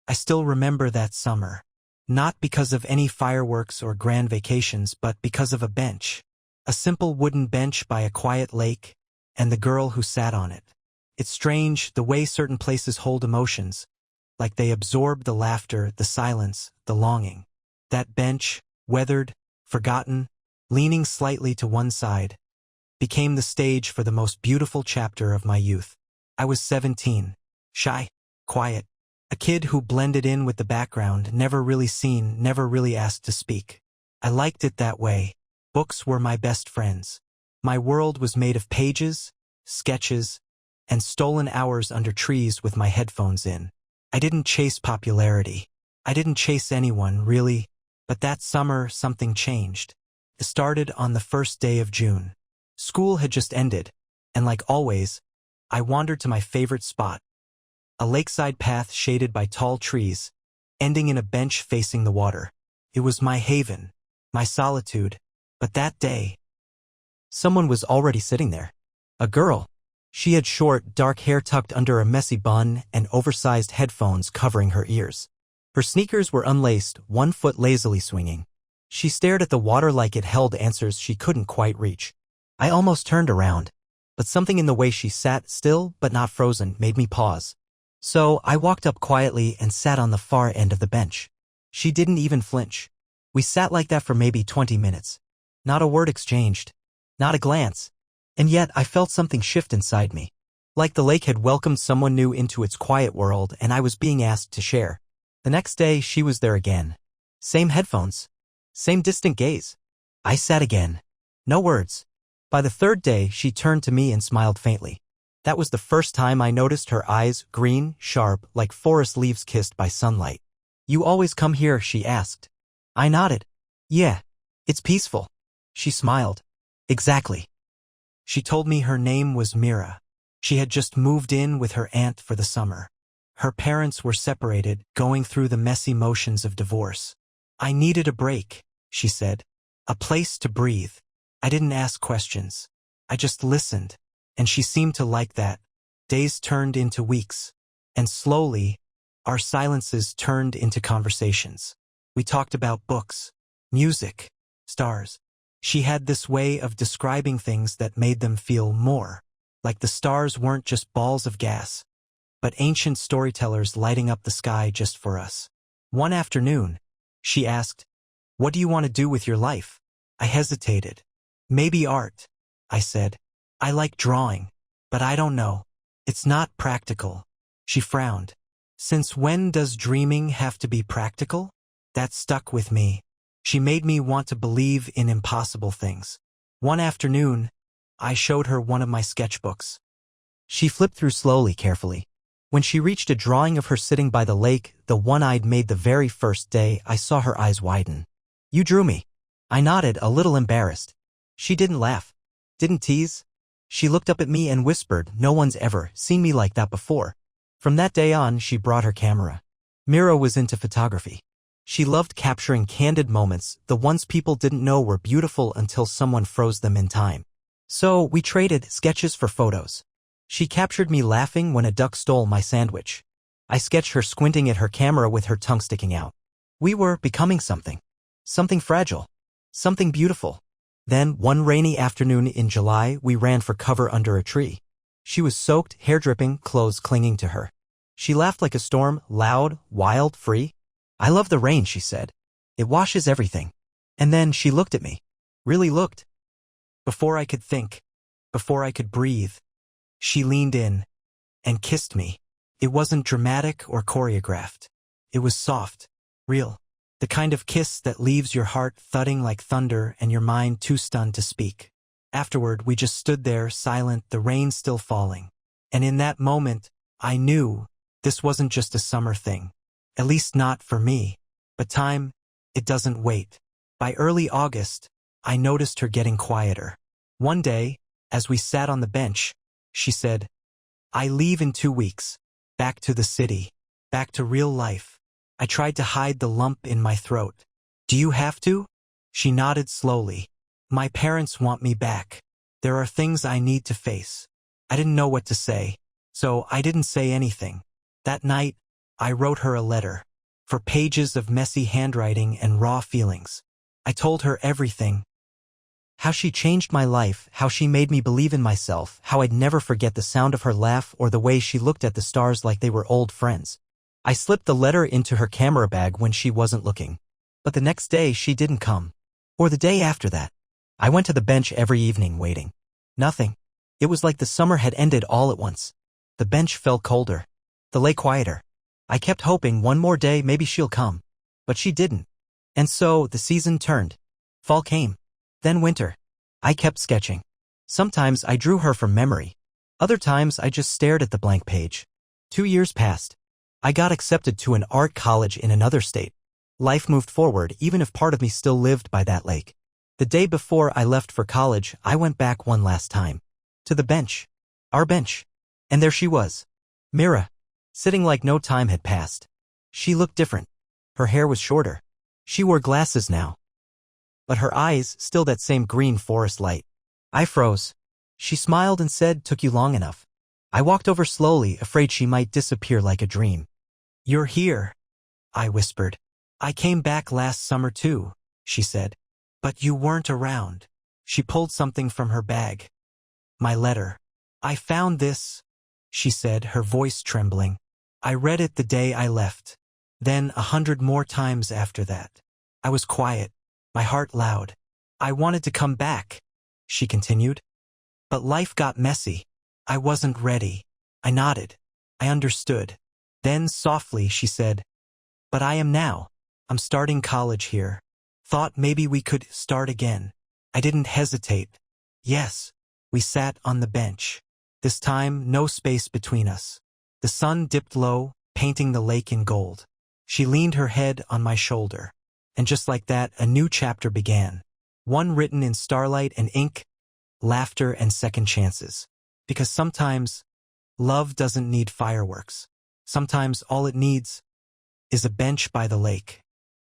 I still remember that summer. Not because of any fireworks or grand vacations, but because of a bench. A simple wooden bench by a quiet lake, and the girl who sat on it. It's strange the way certain places hold emotions, like they absorb the laughter, the silence, the longing. That bench, weathered, forgotten, leaning slightly to one side, became the stage for the most beautiful chapter of my youth. I was 17, shy, quiet, a kid who blended in with the background, never really seen, never really asked to speak. I liked it that way. Books were my best friends. My world was made of pages, sketches, and stolen hours under trees with my headphones in. I didn't chase popularity. I didn't chase anyone, really, but that summer something changed. It started on the first day of June. School had just ended, and like always, I wandered to my favorite spot. A lakeside path shaded by tall trees, ending in a bench facing the water. It was my haven, my solitude, but that day, someone was already sitting there. A girl. She had short, dark hair tucked under a messy bun and oversized headphones covering her ears. Her sneakers were unlaced, one foot lazily swinging. She stared at the water like it held answers she couldn't quite reach. I almost turned around, but something in the way she sat, still but not frozen, made me pause. So I walked up quietly and sat on the far end of the bench. She didn't even flinch. We sat like that for maybe 20 minutes. Not a word exchanged. Not a glance. And yet I felt something shift inside me. Like the lake had welcomed someone new into its quiet world and I was being asked to share. The next day she was there again. Same headphones. Same distant gaze. I sat again. No words. By the third day she turned to me and smiled faintly. That was the first time I noticed her eyes, green, sharp, like forest leaves kissed by sunlight. "You always come here?" she asked. I nodded. "Yeah. It's peaceful." She smiled. "Exactly." She told me her name was Mira. She had just moved in with her aunt for the summer. Her parents were separated, going through the messy motions of divorce. "I needed a break," she said. "A place to breathe." I didn't ask questions. I just listened, and she seemed to like that. Days turned into weeks, and slowly, our silences turned into conversations. We talked about books, music, stars. She had this way of describing things that made them feel more, like the stars weren't just balls of gas, but ancient storytellers lighting up the sky just for us. One afternoon, she asked, "What do you want to do with your life?" I hesitated. "Maybe art," I said. "I like drawing, but I don't know. It's not practical." She frowned. "Since when does dreaming have to be practical?" That stuck with me. She made me want to believe in impossible things. One afternoon, I showed her one of my sketchbooks. She flipped through slowly, carefully. When she reached a drawing of her sitting by the lake, the one I'd made the very first day, I saw her eyes widen. "You drew me." I nodded, a little embarrassed. She didn't laugh. Didn't tease. She looked up at me and whispered, "No one's ever seen me like that before." From that day on, she brought her camera. Mira was into photography. She loved capturing candid moments, the ones people didn't know were beautiful until someone froze them in time. So we traded sketches for photos. She captured me laughing when a duck stole my sandwich. I sketched her squinting at her camera with her tongue sticking out. We were becoming something. Something fragile. Something beautiful. Then, one rainy afternoon in July, we ran for cover under a tree. She was soaked, hair dripping, clothes clinging to her. She laughed like a storm, loud, wild, free. "I love the rain," she said. "It washes everything." And then she looked at me. Really looked. Before I could think, before I could breathe, she leaned in and kissed me. It wasn't dramatic or choreographed. It was soft, real. The kind of kiss that leaves your heart thudding like thunder and your mind too stunned to speak. Afterward, we just stood there, silent, the rain still falling. And in that moment, I knew this wasn't just a summer thing. At least not for me. But time, it doesn't wait. By early August, I noticed her getting quieter. One day, as we sat on the bench, she said, "I leave in 2 weeks. Back to the city. Back to real life." I tried to hide the lump in my throat. "Do you have to?" She nodded slowly. "My parents want me back. There are things I need to face." I didn't know what to say, so I didn't say anything. That night, I wrote her a letter. For pages of messy handwriting and raw feelings. I told her everything. How she changed my life, how she made me believe in myself, how I'd never forget the sound of her laugh or the way she looked at the stars like they were old friends. I slipped the letter into her camera bag when she wasn't looking. But the next day she didn't come. Or the day after that. I went to the bench every evening waiting. Nothing. It was like the summer had ended all at once. The bench felt colder. The lake quieter. I kept hoping one more day maybe she'll come. But she didn't. And so the season turned. Fall came. Then winter. I kept sketching. Sometimes I drew her from memory. Other times I just stared at the blank page. 2 years passed. I got accepted to an art college in another state. Life moved forward even if part of me still lived by that lake. The day before I left for college, I went back one last time. To the bench. Our bench. And there she was. Mira. Sitting like no time had passed. She looked different. Her hair was shorter. She wore glasses now. But her eyes, still that same green forest light. I froze. She smiled and said, "Took you long enough." I walked over slowly, afraid she might disappear like a dream. "You're here," I whispered. "I came back last summer too," she said. "But you weren't around." She pulled something from her bag. My letter. "I found this," she said, her voice trembling. "I read it the day I left. Then 100 more times after that. I was quiet, my heart loud. I wanted to come back," she continued. "But life got messy. I wasn't ready." I nodded. I understood. Then softly she said, "But I am now. I'm starting college here. Thought maybe we could start again." I didn't hesitate. Yes. We sat on the bench. This time, no space between us. The sun dipped low, painting the lake in gold. She leaned her head on my shoulder. And just like that, a new chapter began. One written in starlight and ink, laughter and second chances. Because sometimes, love doesn't need fireworks. Sometimes all it needs is a bench by the lake.